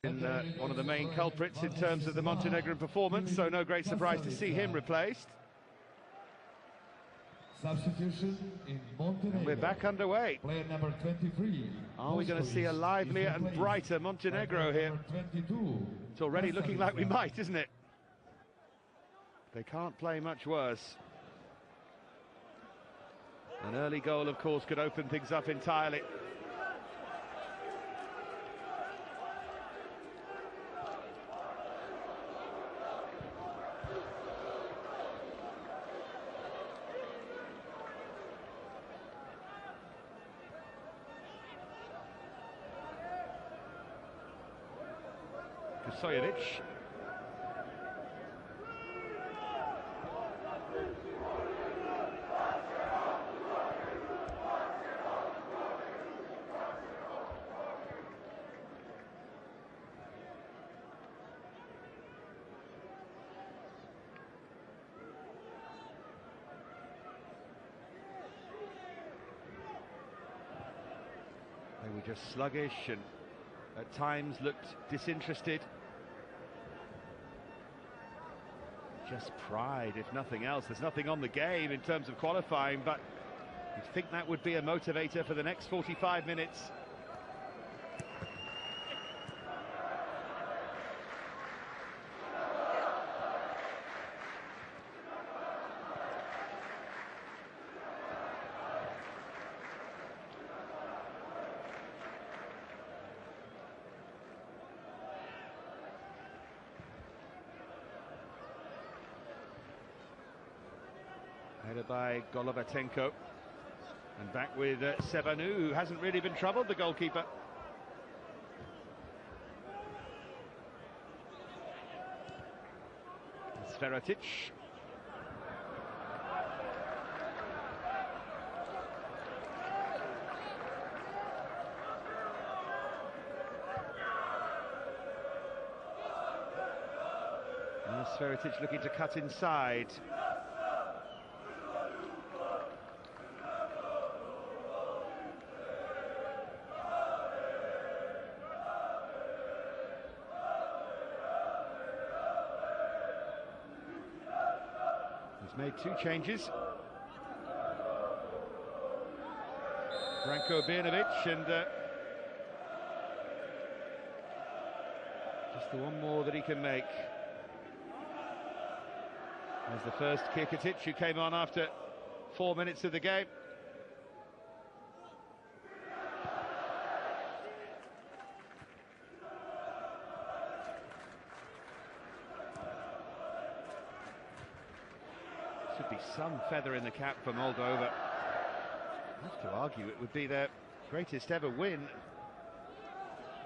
One of the main culprits in terms of the Montenegrin performance, so no great surprise to see him replaced. Substitution in Montenegro. And we're back underway. Player number 23. Are we going to see a livelier and brighter Montenegro here? 22. It's already looking like we might, isn't it? They can't play much worse. An early goal, of course, could open things up entirely. Sojevic. They were just sluggish and at times looked disinterested. Just pride, if nothing else. There's nothing on the game in terms of qualifying, but you'd think that would be a motivator for the next 45 minutes. Headed by JOVETIC, and back with Sebanu, who hasn't really been troubled, the goalkeeper. Sveratic. Sveratic looking to cut inside. He's made two changes. Branko Birnovic and just the one more that he can make. There's the first Kirkitic, who came on after 4 minutes of the game. Should be some feather in the cap for Moldova. I have to argue it would be their greatest ever win.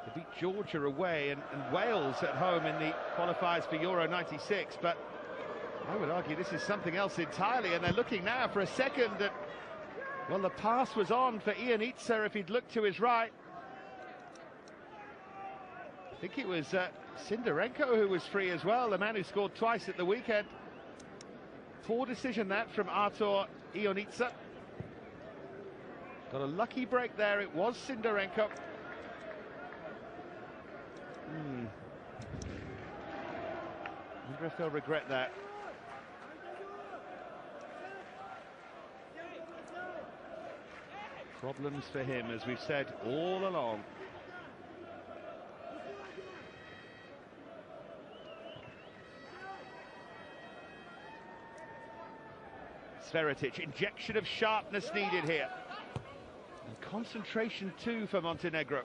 They beat Georgia away and Wales at home in the qualifiers for Euro '96, but I would argue this is something else entirely, and they're looking now for a second that, well, the pass was on for IONIţA if he'd looked to his right. I think it was SIDORENCO who was free as well, the man who scored twice at the weekend. Poor decision that from IONIţA. Got a lucky break there, it was SIDORENCO. Wonder if they'll regret that. Problems for him, as we've said all along. Sveratic, injection of sharpness needed here. And concentration too for Montenegro.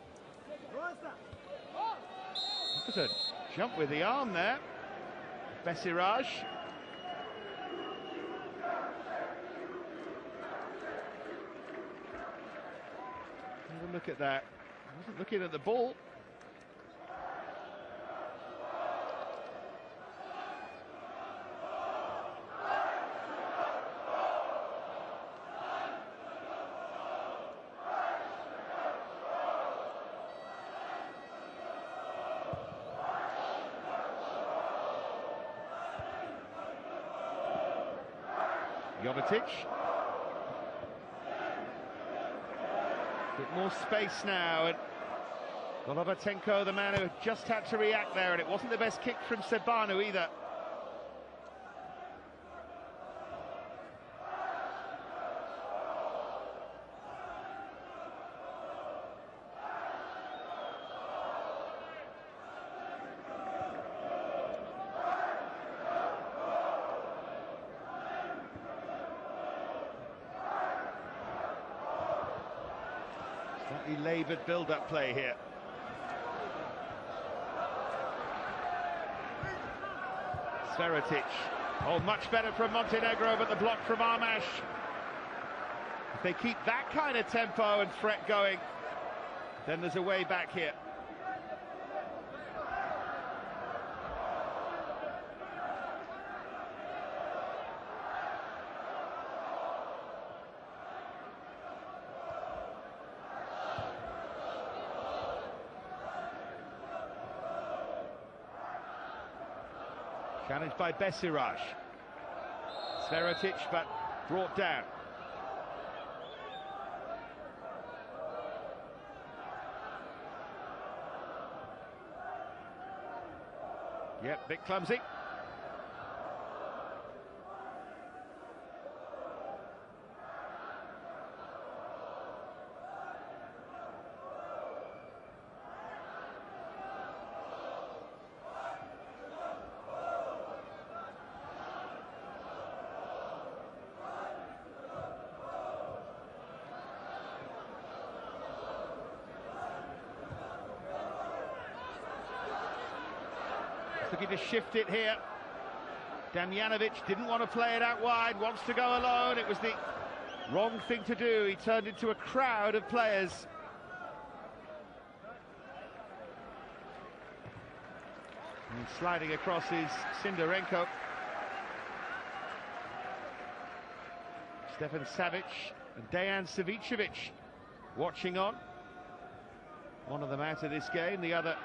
Look at a jump with the arm there. Besiraj. Have a look at that. He wasn't looking at the ball. JOVETIC. Bit more space now, and JOVETIC, the man who just had to react there, and it wasn't the best kick from Sebanu either. Slightly laboured build-up play here. JOVETIC. Oh, much better from Montenegro, but the block from ARMAT. If they keep that kind of tempo and threat going, then there's a way back here. Challenged by Besiraj. JOVETIC, but brought down. Yep, bit clumsy. Looking to shift it here. Damjanovic didn't want to play it out wide, wants to go alone. It was the wrong thing to do. He turned into a crowd of players. And sliding across is SIDORENCO. Stefan Savic and Dejan Savicevic watching on. One of them out of this game, the other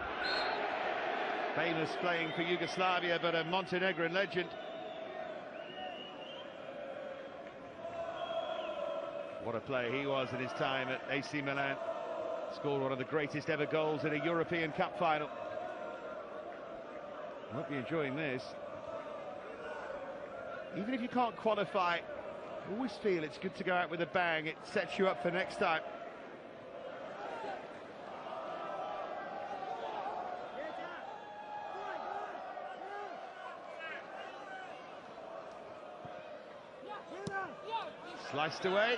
famous playing for Yugoslavia, but a Montenegrin legend. What a player he was in his time at AC Milan. Scored one of the greatest ever goals in a European Cup final. I hope you're enjoying this. Even if you can't qualify, I always feel it's good to go out with a bang. It sets you up for next time. Sliced away.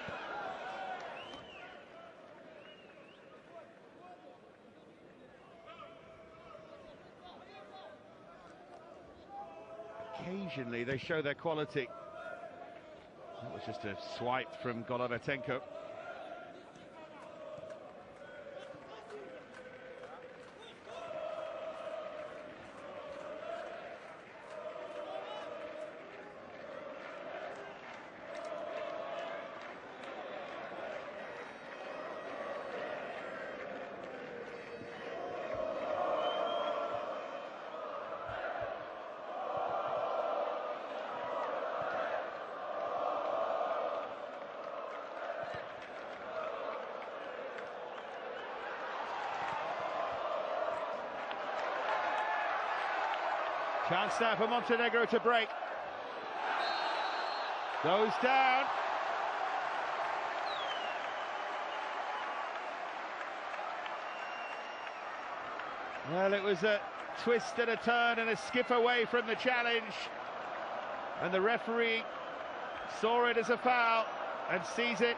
Occasionally they show their quality. That was just a swipe from Golovatenko. Chance now for Montenegro to break. Goes down. Well, it was a twist and a turn and a skip away from the challenge. And the referee saw it as a foul and sees it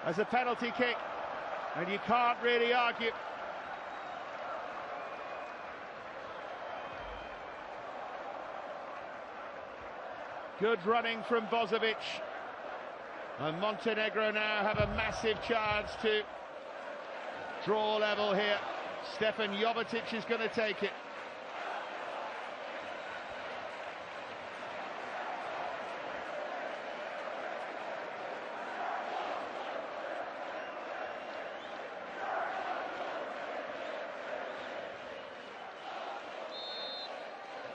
as a penalty kick. And you can't really argue. Good running from Bozovic. And Montenegro now have a massive chance to draw level here. Stefan JOVETIC is going to take it.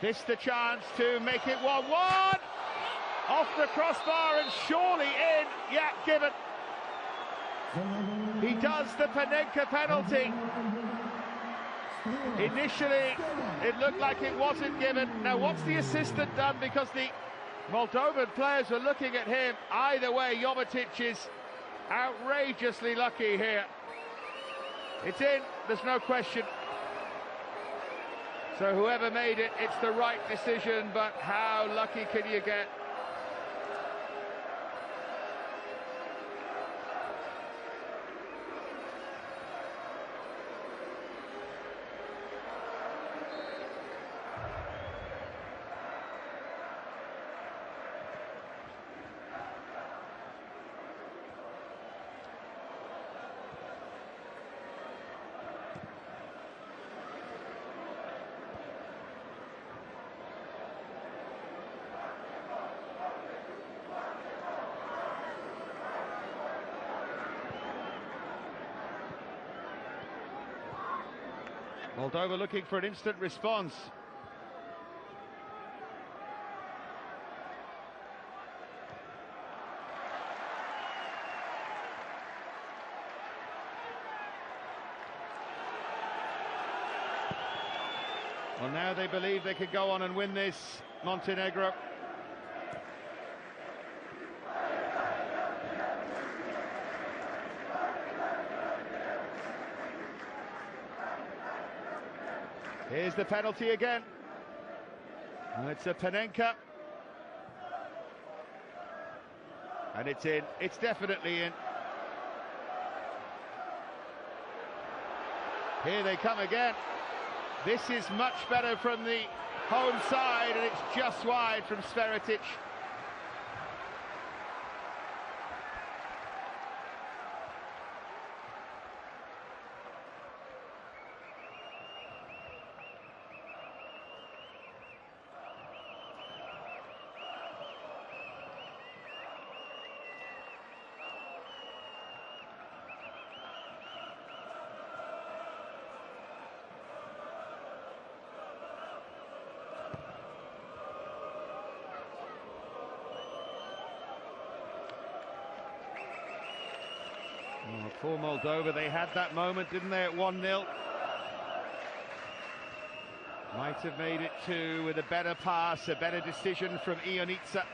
This the chance to make it 1-1. Off the crossbar and surely in. Yeah, given. He does the Panenka penalty. Initially, it looked like it wasn't given. Now, what's the assistant done? Because the Moldovan players were looking at him. Either way, JOVETIC is outrageously lucky here. It's in, there's no question. So whoever made it, it's the right decision, but how lucky can you get? Moldova looking for an instant response. Well, now they believe they could go on and win this, Montenegro. Here's the penalty again. And it's a Panenka. And it's in. It's definitely in. Here they come again. This is much better from the home side, and it's just wide from Sferetic. Oh, poor Moldova, they had that moment, didn't they, at 1-0? Might have made it 2 with a better pass, a better decision from IONIṯA.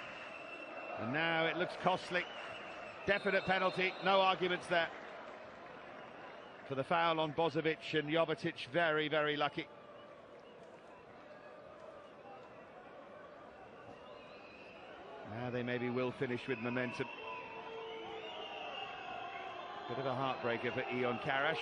And now it looks costly. Definite penalty, no arguments there. For the foul on Bozovic, and JOVETIC very, very lucky. Now they maybe will finish with momentum. Bit of a heartbreaker for Ion Karash.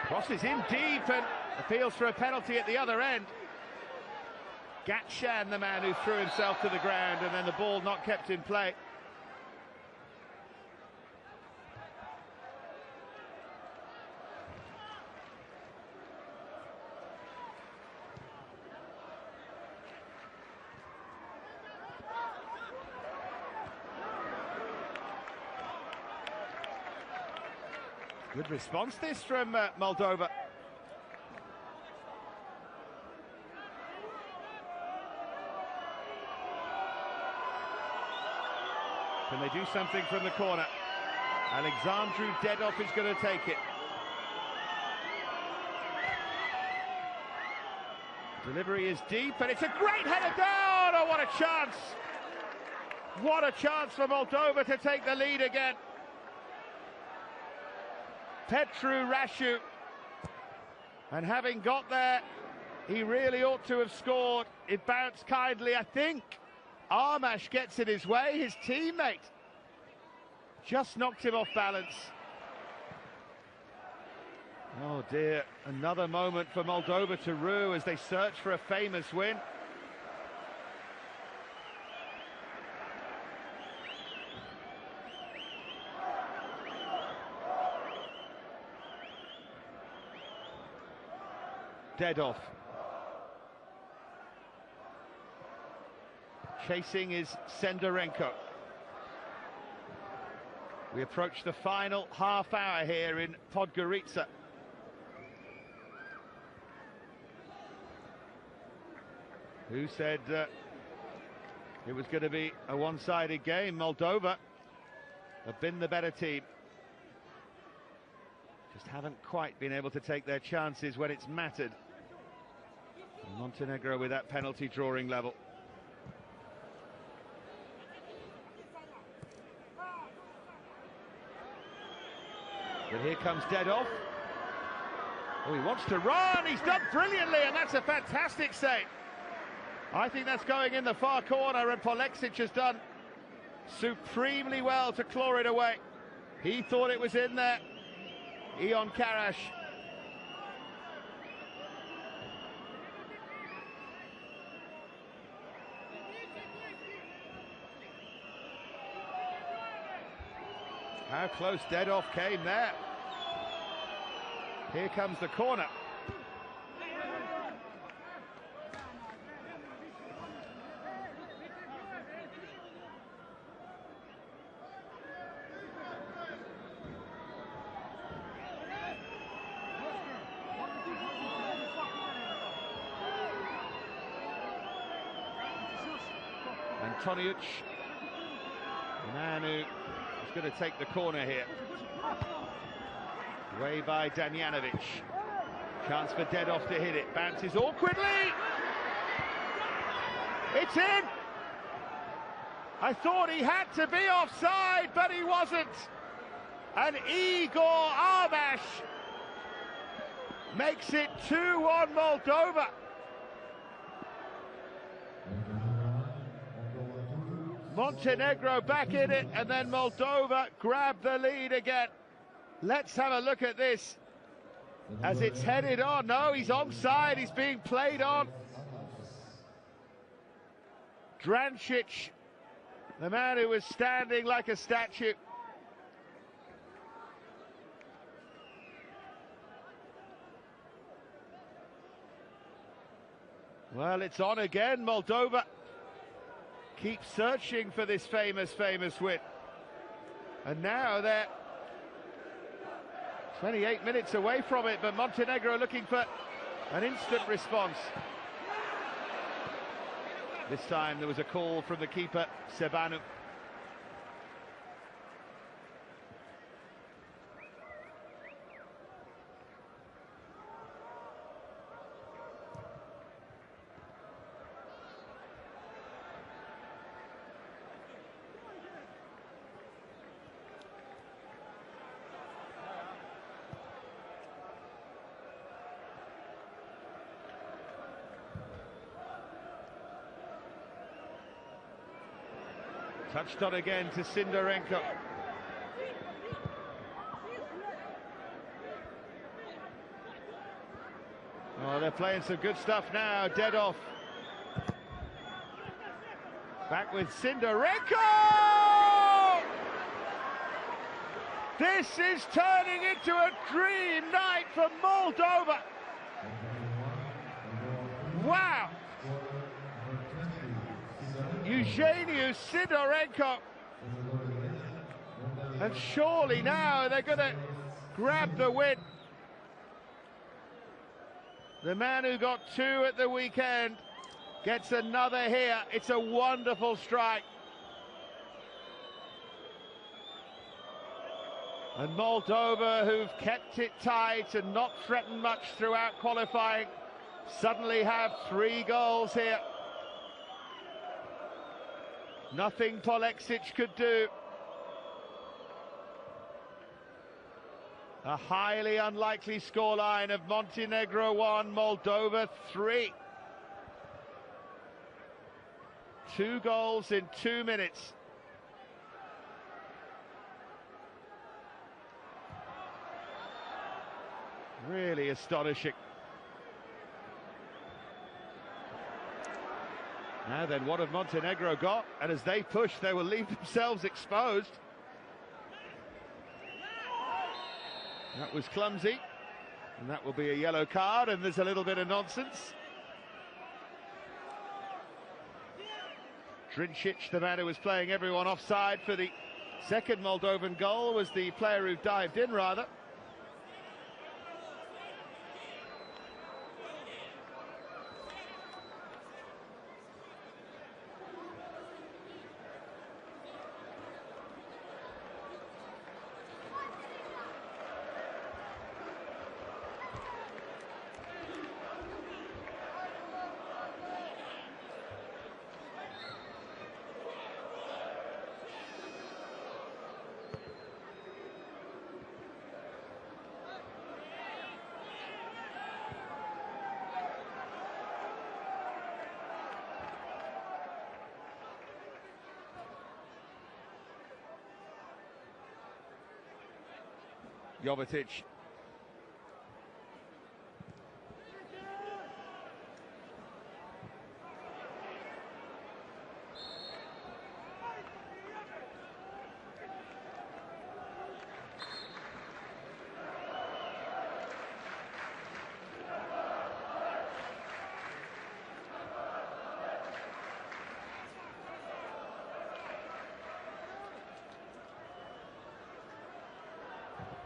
Crosses in deep and appeals for a penalty at the other end. Gatchan, the man who threw himself to the ground, and then the ball not kept in play. Good response this from Moldova. Can they do something from the corner? Alexandru Dedov is going to take it. Delivery is deep, and it's a great header down! Oh, what a chance! What a chance for Moldova to take the lead again. Petru Rashu, and having got there, he really ought to have scored. It bounced kindly. I think ARMAT gets in his way. His teammate just knocked him off balance. Oh dear, another moment for Moldova to rue as they search for a famous win. Dedov. Chasing is SIDORENCO. We approach the final half hour here in Podgorica. Who said it was going to be a one-sided game? Moldova have been the better team. Just haven't quite been able to take their chances when it's mattered. And Montenegro with that penalty drawing level. But here comes Dedov. Oh, he wants to run. He's done brilliantly, and that's a fantastic save. I think that's going in the far corner, and Polexic has done supremely well to claw it away. He thought it was in there. Ion Karash. How close Dedov came there. Here comes the corner. ANTONIUC, the man who is going to take the corner here. Away by Damjanovic. Chance for Dedov to hit it. Bounces awkwardly. It's in. I thought he had to be offside, but he wasn't. And Igor ARMAT makes it 2-1 Moldova. Montenegro back in it, and then Moldova grab the lead again. Let's have a look at this as it's headed on. No, he's onside, he's being played on. Drancic, the man who was standing like a statue. Well, it's on again. Moldova keep searching for this famous win. And now they're 28 minutes away from it, but Montenegro looking for an instant response. This time there was a call from the keeper, Sebanu. Touched on again to SIDORENCO. Oh, they're playing some good stuff now. Dedov. Back with SIDORENCO! This is turning into a dream night for Moldova. Wow! Eugeniu SIDORENCO, and surely now they're going to grab the win. The man who got 2 at the weekend gets another here. It's a wonderful strike. And Moldova, who've kept it tight and not threatened much throughout qualifying, suddenly have 3 goals here. Nothing Polexic could do. A highly unlikely scoreline of Montenegro 1, Moldova 3. 2 goals in 2 minutes. Really astonishing. Now then, what have Montenegro got? And as they push, they will leave themselves exposed. That was clumsy, and that will be a yellow card, and there's a little bit of nonsense. Drancic, the man who was playing everyone offside for the second Moldovan goal, was the player who dived in, rather. JOVETIC.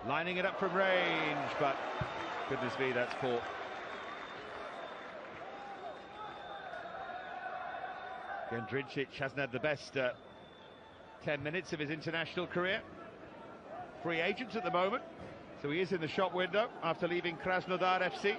Lining it up from range, but goodness me, that's poor. Jędrzejczyk hasn't had the best 10 minutes of his international career. Free agent at the moment, so he is in the shop window after leaving Krasnodar FC.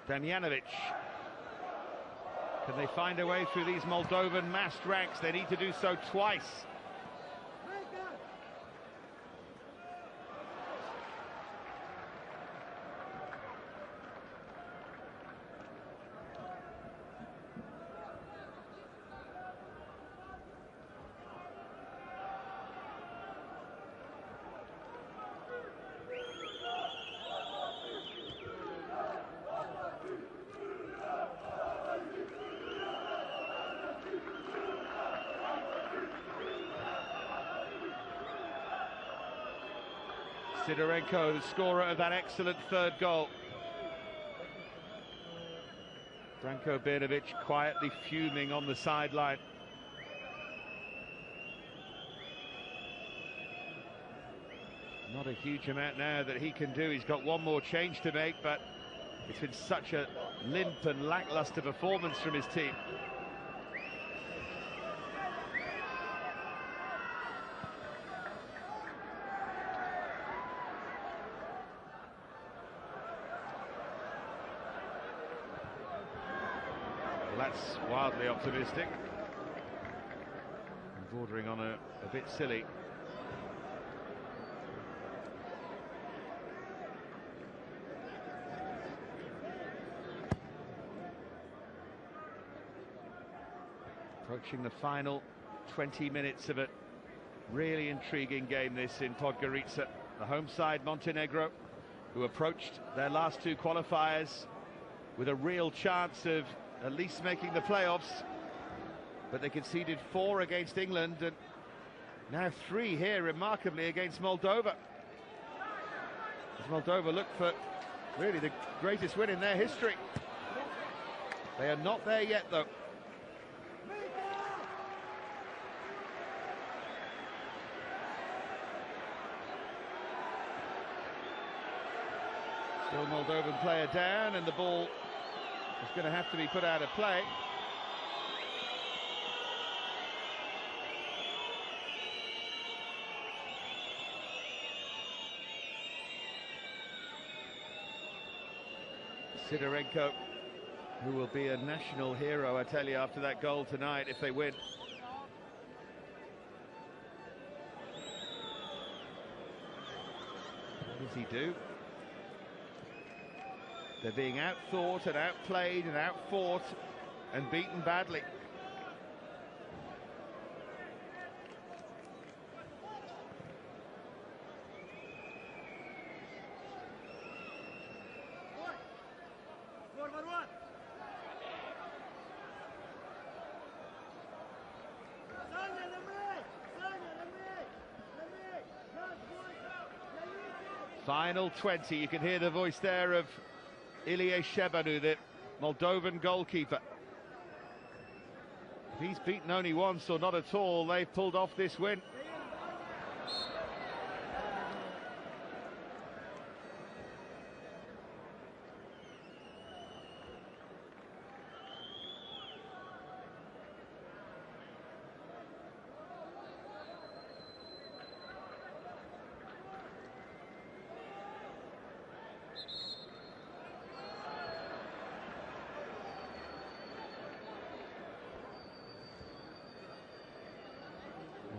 Damjanovic. Can they find a way through these Moldovan massed ranks? They need to do so twice. SIDORENCO, the scorer of that excellent third goal. Branko Brnovic quietly fuming on the sideline. Not a huge amount now that he can do. He's got one more change to make, but it's been such a limp and lackluster performance from his team. That's wildly optimistic and bordering on a bit silly. Approaching the final 20 minutes of a really intriguing game, this in Podgorica. The home side, Montenegro, who approached their last two qualifiers with a real chance of at least making the playoffs, but they conceded 4 against England and now 3 here remarkably against Moldova. As Moldova look for really the greatest win in their history. They are not there yet though. Still Moldovan player down, and the ball is going to have to be put out of play. SIDORENCO, who will be a national hero, I tell you, after that goal tonight if they win. What does he do? They're being outthought and outplayed and outfought and beaten badly. Final 20. You can hear the voice there of Ilie Shebanu, the Moldovan goalkeeper. If he's beaten only once or not at all, they've pulled off this win.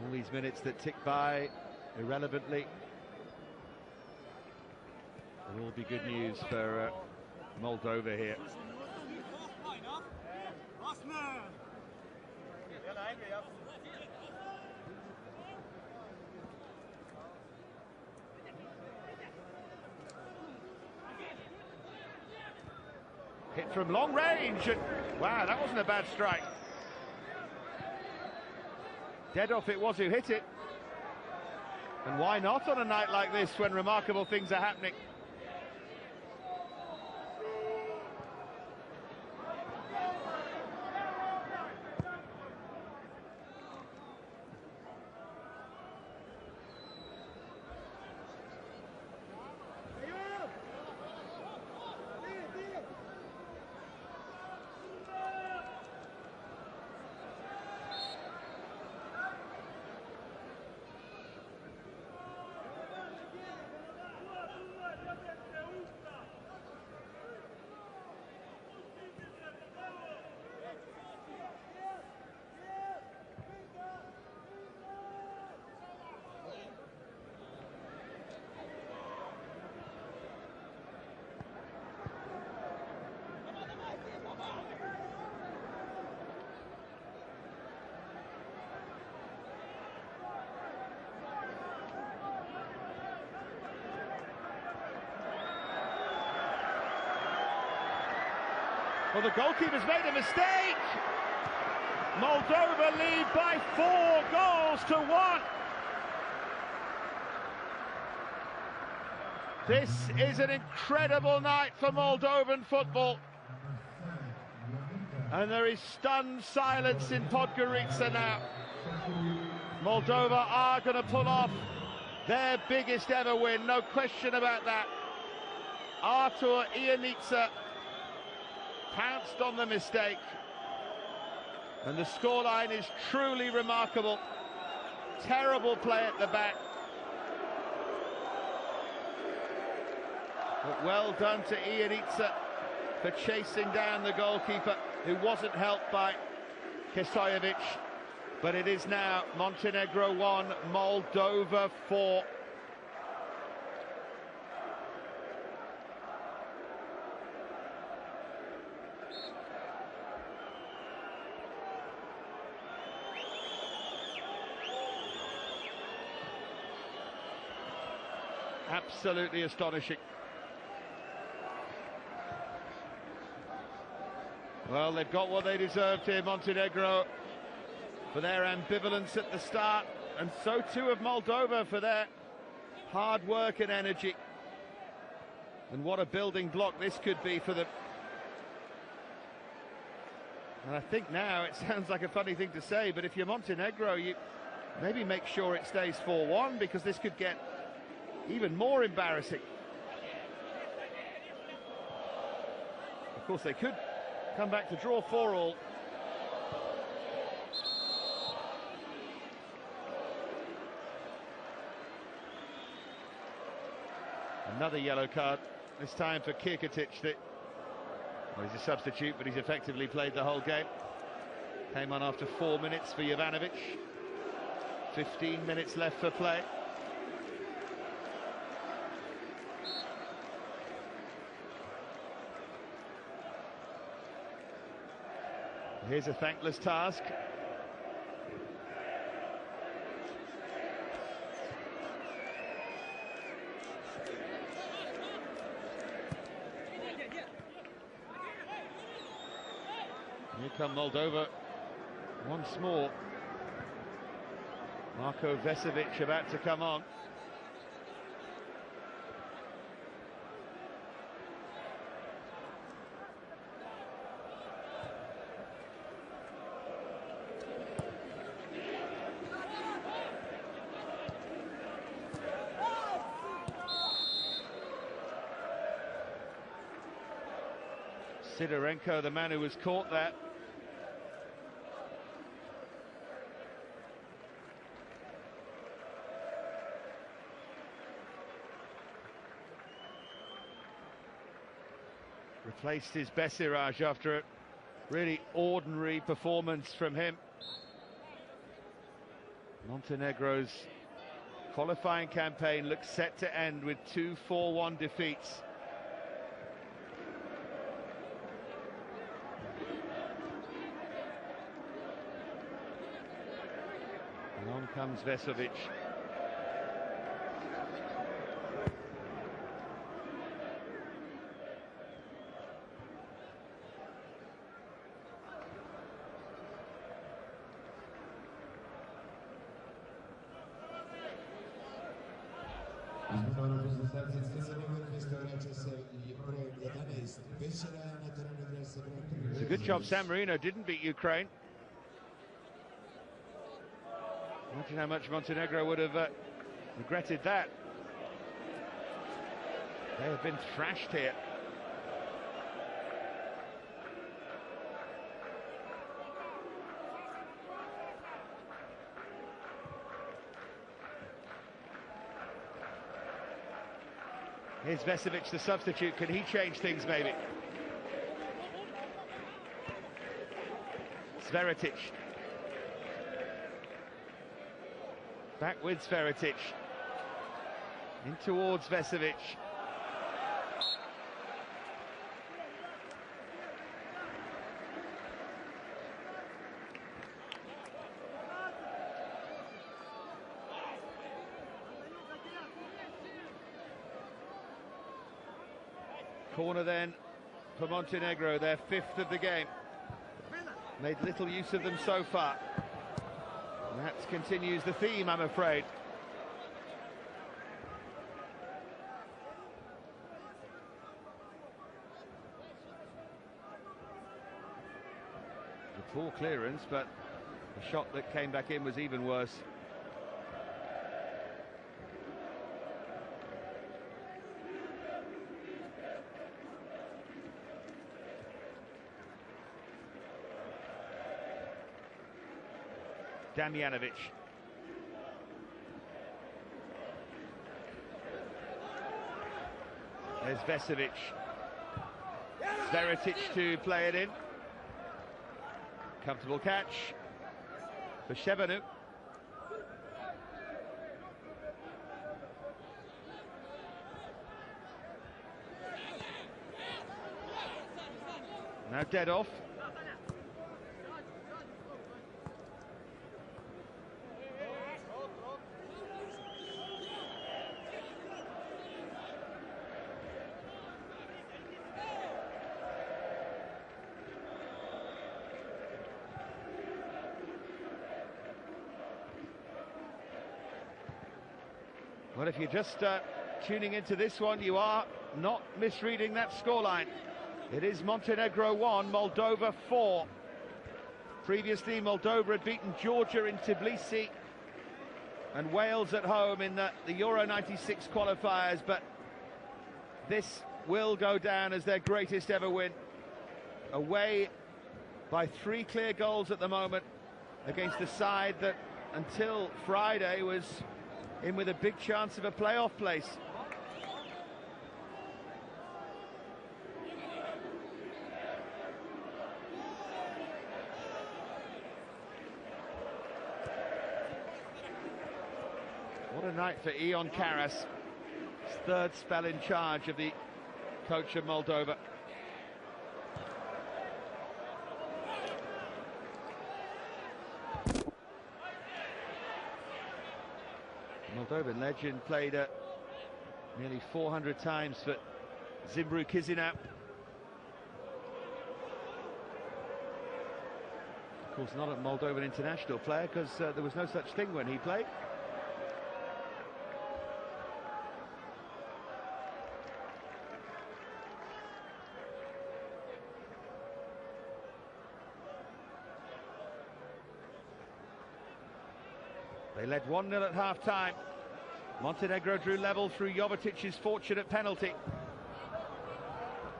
All these minutes that tick by irrelevantly will all be good news for Moldova here. Hit from long range, and wow, that wasn't a bad strike. Dead off it was who hit it. And why not on a night like this when remarkable things are happening? Well, the goalkeeper's made a mistake. Moldova lead by 4 goals to 1. This is an incredible night for Moldovan football. And there is stunned silence in Podgorica now. Moldova are going to pull off their biggest ever win, no question about that. IONIța pounced on the mistake, and the scoreline is truly remarkable. Terrible play at the back, but well done to IONIța for chasing down the goalkeeper, who wasn't helped by Kesojevic. But it is now Montenegro 1, Moldova 4. Absolutely astonishing. Well, they've got what they deserved here, Montenegro, for their ambivalence at the start, and so too of Moldova for their hard work and energy. And what a building block this could be for them. And I think now, it sounds like a funny thing to say, but if you're Montenegro, you maybe make sure it stays 4-1, because this could get even more embarrassing. Of course, they could come back to draw 4-4. Another yellow card, this time for Kirkitic. Well, he's a substitute, but he's effectively played the whole game. Came on after 4 minutes for Jovanovic. 15 minutes left for play. Here's a thankless task. Here come Moldova once more. Marko Vesovic about to come on. Sidorenco, the man who was caught there. Replaced his Besiraj after a really ordinary performance from him. Montenegro's qualifying campaign looks set to end with 2 4-1 defeats. And on comes Vesovic. Izmena reprezentacije Crne istovremeno se i brojem 11. Večera na terenu igra se brojem 3. It's a good job San Marino didn't beat Ukraine. Imagine how much Montenegro would have regretted that. They have been thrashed here. Here's Vesovic, the substitute. Can he change things, maybe? Sveritic. Back with Sveritic. In towards Vesovic. Corner then for Montenegro, their 5th of the game. Made little use of them so far. And that continues the theme, I'm afraid. A poor clearance, but the shot that came back in was even worse. Damjanovic. There's Vesovic. Sveritic to play it in. Comfortable catch for Shevanu. Now dead off. Well, if you're just tuning into this one, you are not misreading that scoreline. It is Montenegro 1, Moldova 4. Previously, Moldova had beaten Georgia in Tbilisi and Wales at home in the Euro 96 qualifiers, but this will go down as their greatest ever win. Away by 3 clear goals at the moment against a side that, until Friday, was in with a big chance of a playoff place. What a night for Ion Karas, his 3rd spell in charge of the coach of Moldova. Moldovan legend played nearly 400 times for Zimbru Chisinau. Of course, not a Moldovan international player because there was no such thing when he played. They led 1-0 at half-time. Montenegro drew level through JOVETIC's fortunate penalty.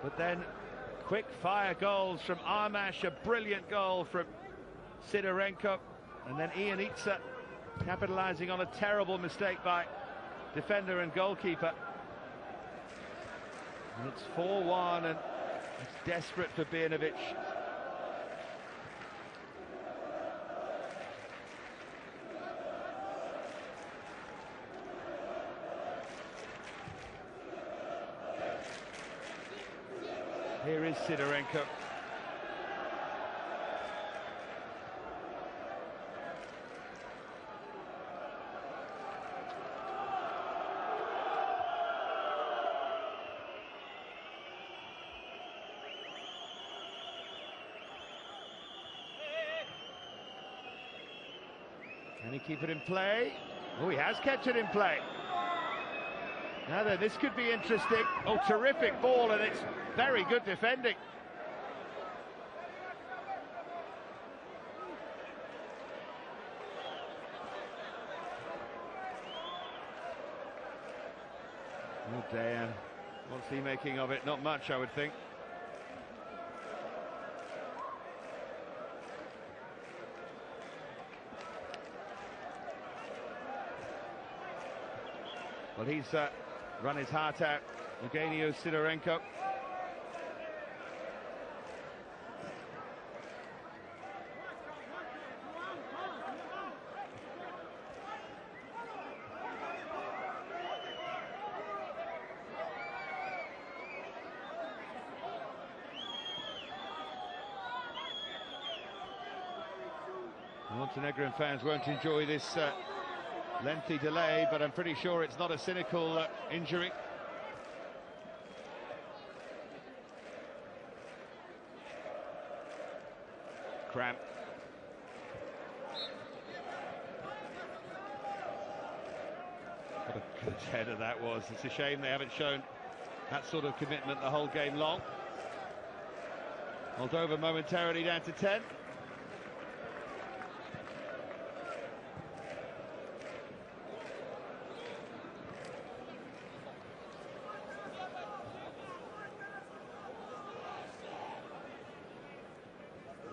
But then quick fire goals from ARMAT, a brilliant goal from SIDORENCO, and then IONIṯA capitalizing on a terrible mistake by defender and goalkeeper. And it's 4-1, and it's desperate for Bjanović. Here is SIDORENCO. Can he keep it in play? Oh, he has kept it in play. Now then, this could be interesting. Oh, terrific ball, and it's very good defending. Oh, Dejan. What's he making of it? Not much, I would think. Well, he's run his heart out, Eugenio SIDORENCO. Montenegrin fans won't enjoy this lengthy delay, but I'm pretty sure it's not a cynical injury. Cramp. What a good header that was. It's a shame they haven't shown that sort of commitment the whole game long. Moldova momentarily down to 10.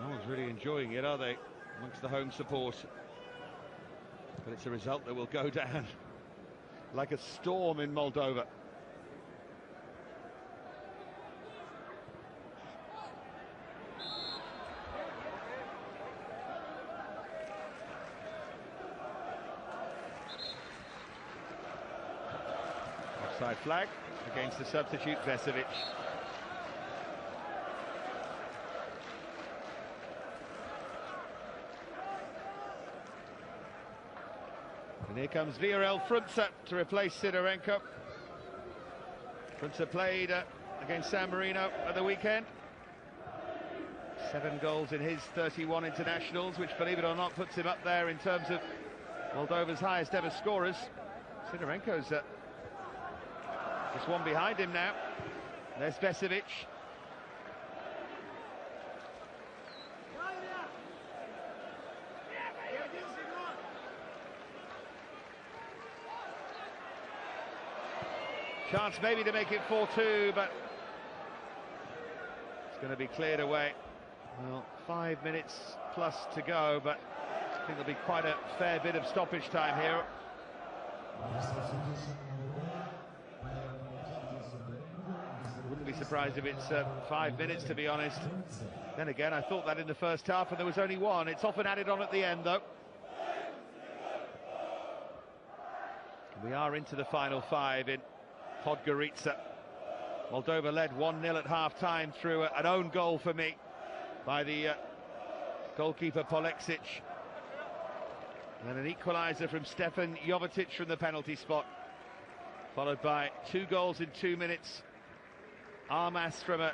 No one's really enjoying it, are they, amongst the home support? But it's a result that will go down like a storm in Moldova. Offside flag against the substitute Vesovic. And here comes Viorel Frunze to replace SIDORENCO. Frunze played against San Marino at the weekend. 7 goals in his 31 internationals, which, believe it or not, puts him up there in terms of Moldova's highest ever scorers. SIDORENCO's just one behind him now. There's Vesovic. Chance maybe to make it 4-2, but it's going to be cleared away. Well, 5 minutes plus to go, but I think there'll be quite a fair bit of stoppage time here. Wouldn't be surprised if it's 5 minutes, to be honest. Then again, I thought that in the first half, and there was only one. It's often added on at the end, though. We are into the final 5 in Podgorica. Moldova led 1-0 at half-time through an own goal for me by the goalkeeper Poleksic. And an equaliser from Stefan JOVETIC from the penalty spot, followed by 2 goals in 2 minutes. ARMAT from a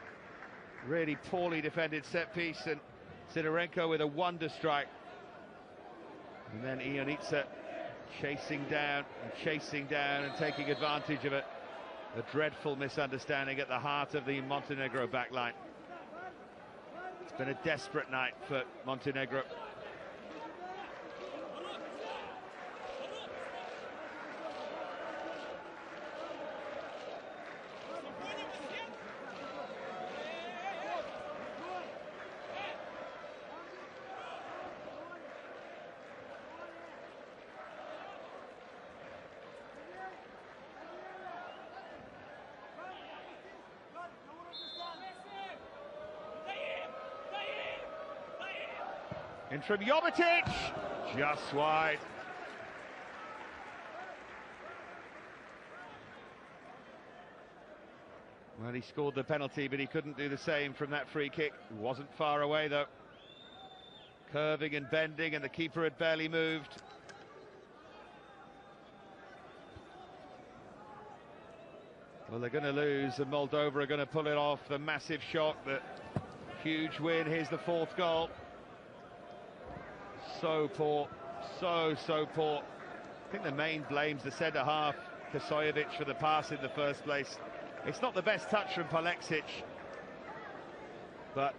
really poorly defended set piece, and SIDORENCO with a wonder strike. And then IONIṯA chasing down and taking advantage of it. A dreadful misunderstanding at the heart of the Montenegro backline. It's been a desperate night for Montenegro. In from JOVETIC, just wide. Well, he scored the penalty, but he couldn't do the same from that free kick. Wasn't far away, though. Curving and bending, and the keeper had barely moved. Well, they're going to lose, and Moldova are going to pull it off. The massive shock, the huge win. Here's the fourth goal. So poor, so poor. I think the main blame's the centre-half, Kasojevic, for the pass in the first place. It's not the best touch from Paleksic, but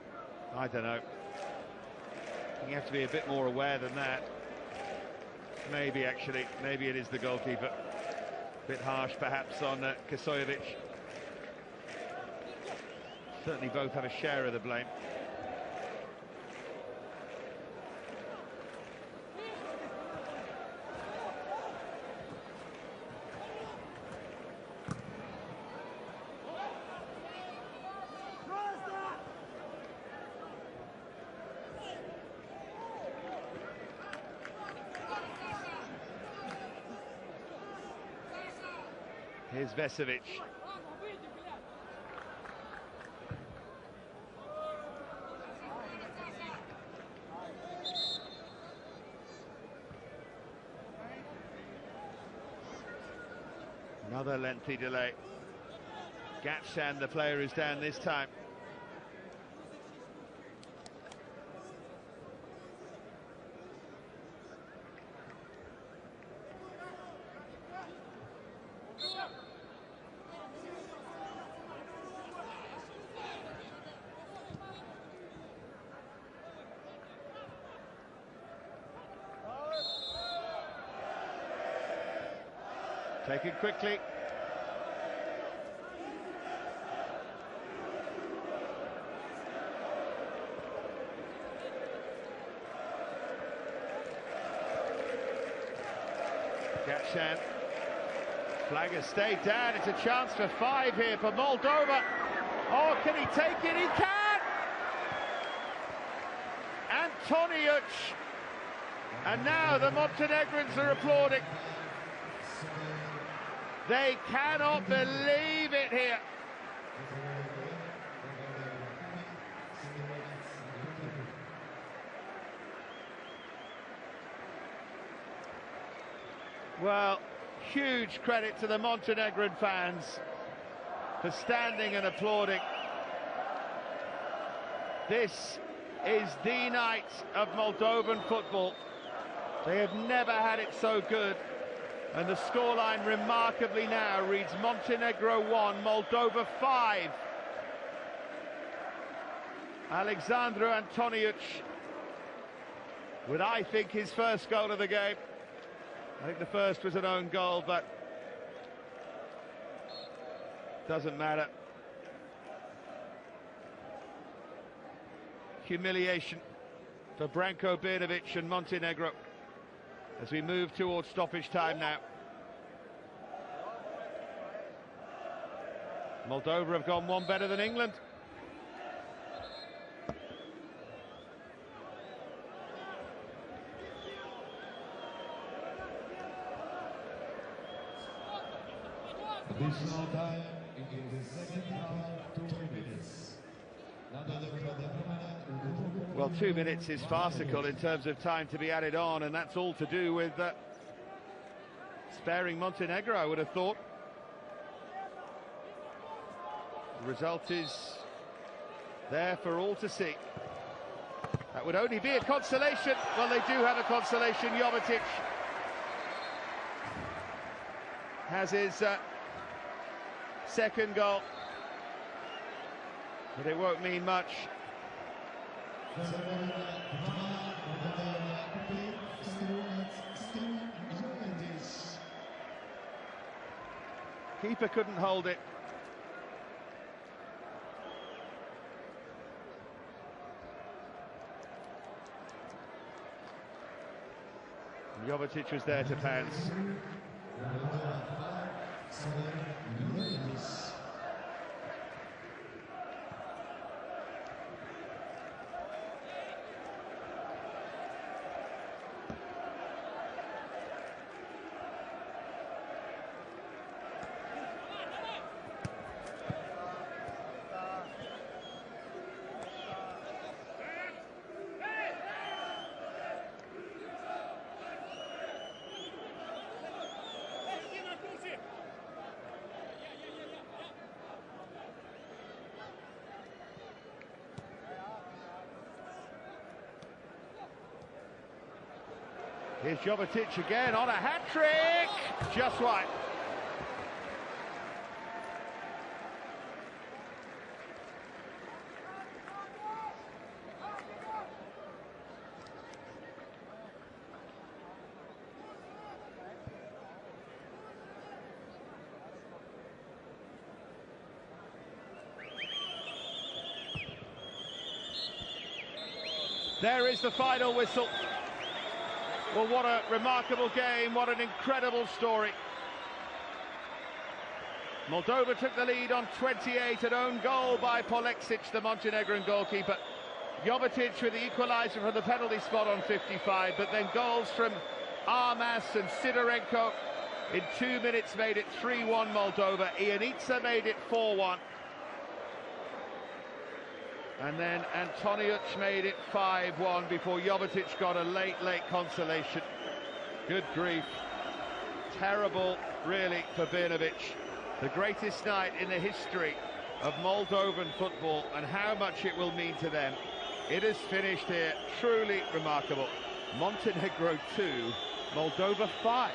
I don't know. You have to be a bit more aware than that. Maybe, actually, maybe it is the goalkeeper. A bit harsh, perhaps, on Kasojevic. Certainly both have a share of the blame. Here's Vesovic. Another lengthy delay. Gatsan, the player who's down this time. Taken quickly. Gatsan. Flag has stayed down. It's a chance for 5 here for Moldova. Oh, can he take it? He can! ANTONIUC. And now the Montenegrins are applauding. They cannot believe it here. Well, huge credit to the Montenegrin fans for standing and applauding. This is the night of Moldovan football. They have never had it so good. And the scoreline remarkably now reads Montenegro 1, Moldova 5. Alexandru Antoniuc with, I think, his first goal of the game. I think the first was an own goal, but doesn't matter. Humiliation for Branko Birnovic and Montenegro as we move towards stoppage time now. Moldova have gone one better than England. Additional time in the second half, 2 minutes. Well, 2 minutes is farcical in terms of time to be added on, and that's all to do with sparing Montenegro, I would have thought. The result is there for all to see. That would only be a consolation. Well, they do have a consolation. JOVETIC has his second goal, but it won't mean much. Keeper couldn't hold it. JOVETIC was there to pounce. Here's JOVETIC again on a hat-trick, just wide. There is the final whistle. Well, what a remarkable game, what an incredible story. Moldova took the lead on 28, an own goal by Polexic, the Montenegrin goalkeeper. JOVETIC with the equaliser from the penalty spot on 55, but then goals from ARMAT and SIDORENCO in 2 minutes made it 3-1 Moldova. IONIţA made it 4-1. And then ANTONIUC made it 5-1 before JOVETIC got a late consolation. Good grief. Terrible, really, for Brnovic. The greatest night in the history of Moldovan football, and how much it will mean to them. It is finished here. Truly remarkable. Montenegro 2, Moldova 5.